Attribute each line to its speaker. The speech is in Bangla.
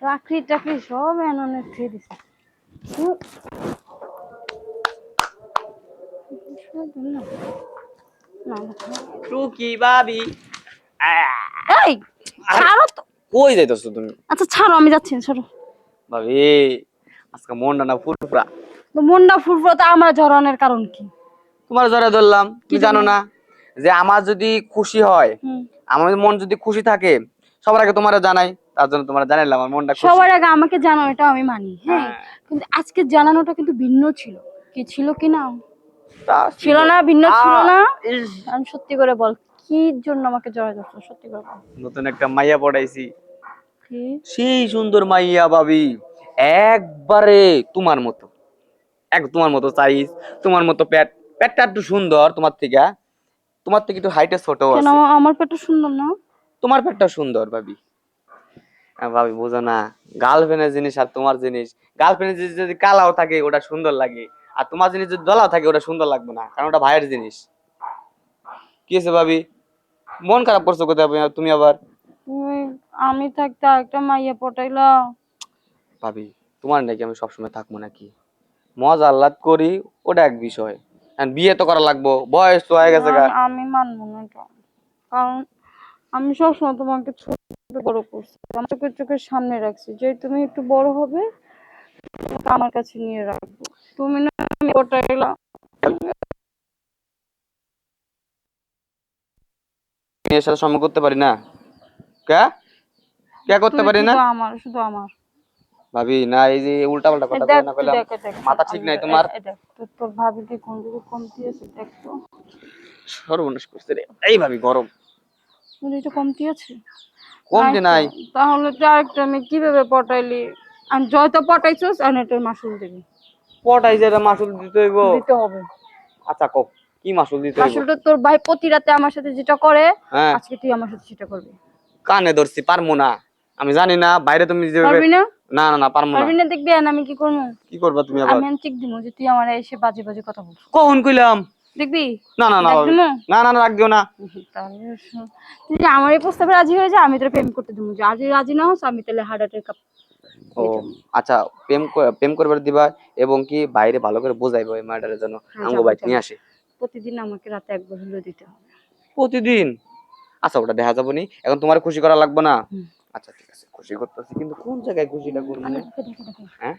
Speaker 1: চাকরি টাকরি সব এনে খেয়ে দিছে।
Speaker 2: টুকি ভাবি
Speaker 1: এই ছাড়ো তো।
Speaker 2: কই যাইতাছো তুমি?
Speaker 1: আচ্ছা ছাড়ো, আমি যাচ্ছি, ছাড়ো।
Speaker 2: ভাবি আজকে মনটা না ফুরফুরা।
Speaker 1: তো মনটা ফুরফুরা, তো আমার জড়ানোর কারণ কি?
Speaker 2: তোমার জড়া ধরলাম, তুমি জানো না যে আমার যদি খুশি হয়, আমার মন যদি খুশি থাকে সবার আগে তোমারে জানাই, তার জন্য তোমারে জানাইলাম আমার মনটা খুশি।
Speaker 1: সবার আগে আমাকে জানাও, এটা আমি মানি, হ্যাঁ, কিন্তু আজকে জানানোটা কিন্তু ভিন্ন ছিল। কি ছিল কি না? ছিল না, ভিন্ন ছিল না। আমি সত্যি করে বল, কি জন্য আমাকে জড়াই ধরছো, সত্যি করে বল।
Speaker 2: নতুন একটা মাইয়া পড়াইছি,
Speaker 1: কি?
Speaker 2: সেই সুন্দর মাইয়া ভাবি, একবারে তোমার মতো, তোমার মতো সাইজ, তোমার মতো পেট, পেটটা একটু সুন্দর তোমার থেকে একটু হাইটে ছোট
Speaker 1: কেন
Speaker 2: আছে।
Speaker 1: আমার পেটটা সুন্দর না?
Speaker 2: তোমার পেটটা সুন্দর ভাবি। ভাবি বুঝো না, গার্লফ্রেন্ডের জিনিস আর তোমার জিনিস, গার্লফ্রেন্ডের জিনিস যদি কালাও থাকে ওটা সুন্দর লাগে, আর তোমার জিনিস যদি দলাও থাকে ওটা সুন্দর লাগবে না, কারণ ওটা ভাইয়ের জিনিস। কি হয়েছে ভাবি, মন খারাপ করছো কোথায় তুমি আবার?
Speaker 1: তুমি, আমি থাকতে একটা মাইয়া পটাইলা।
Speaker 2: ভাবি তোমার নাকি আমি সবসময় থাকবো নাকি? মজা আহ্লাদ করি, ওটা এক বিষয়, বিয়ে তো করা লাগবো, বয়স তো হয়ে গেছে গা।
Speaker 1: আমি মানবো না এটা, কারণ আমি সবসময় তোমাকে ছোট বড় করছি, আমার চোখের সামনে রাখছি যে তুমি একটু বড় হবে, তোমাকে আমার কাছে নিয়ে রাখবো। তুমি না পটাইলা।
Speaker 2: মেয়ের সাথে সম্পর্ক করতে পারি না? কে কে করতে
Speaker 1: তুই
Speaker 2: পারি না?
Speaker 1: শুধু আমার, শুধু আমার।
Speaker 2: ভাবি না, এই যে উল্টা পাল্টা কথা কই না কইলাম, মাথা ঠিক নাই তোমার?
Speaker 1: তোর ভাবি কি কোন দিকে কমতি আছে দেখ তো।
Speaker 2: সর্বনাশ করছে রে এই ভাবি, গরম
Speaker 1: বলি এটা কমতি আছে?
Speaker 2: কমতি নাই।
Speaker 1: তাহলে তো আরেকটা আমি কিভাবে পটাইলি? আমি যত পটাইছস আর এটার মাসুল দিবি।
Speaker 2: পটাই যে মাসুল দিতে হইব?
Speaker 1: দিতে হবে।
Speaker 2: আচ্ছা কও কি মাসুল দিতে হইব?
Speaker 1: মাসুলটা তোর ভাই প্রতি রাতে আমার সাথে যেটা করে,
Speaker 2: হ্যাঁ
Speaker 1: আজকে তুই আমার সাথে সেটা করবি।
Speaker 2: কানে ধরছি, পারমু না, আমি জানি না বাইরে তুমি যেভাবে।
Speaker 1: পারবি না?
Speaker 2: না না না পারমু না।
Speaker 1: পারবি না, দেখবি আর আমি কি করব।
Speaker 2: কি করবা তুমি আবার?
Speaker 1: আমি ঠিক দিমু যে তুই আমার এসে বাজে বাজে কথা বলছিস।
Speaker 2: কখন কইলাম?
Speaker 1: দেখবি?
Speaker 2: না না না
Speaker 1: দেখ
Speaker 2: ভাবি,
Speaker 1: দিমু।
Speaker 2: না না না রাখ দিও না।
Speaker 1: তাহলে তুই যে আমার এই প্রস্তাবে রাজি হয়ে যা, আমি তোর প্রেম করতে দেবো। যদি রাজি না হস, আমি তাহলে হার্ট অ্যাটাক কাপ।
Speaker 2: ও আচ্ছা, প্রেম করবার দিবা এবং কি বাইরে ভালো করে বোঝাইবো এই ম্যাটারের জন্য আমগো বাইক নিয়ে আসে।
Speaker 1: প্রতিদিন আমাকে রাতে একবার হলেও দিতে হবে।
Speaker 2: প্রতিদিন? আচ্ছা ওটা দেখা যাবো নি, এখন তোমার খুশি করা লাগবে না। আচ্ছা ঠিক আছে, খুশি করতেছি, কিন্তু কোন জায়গায় খুশিটা করবো? হ্যাঁ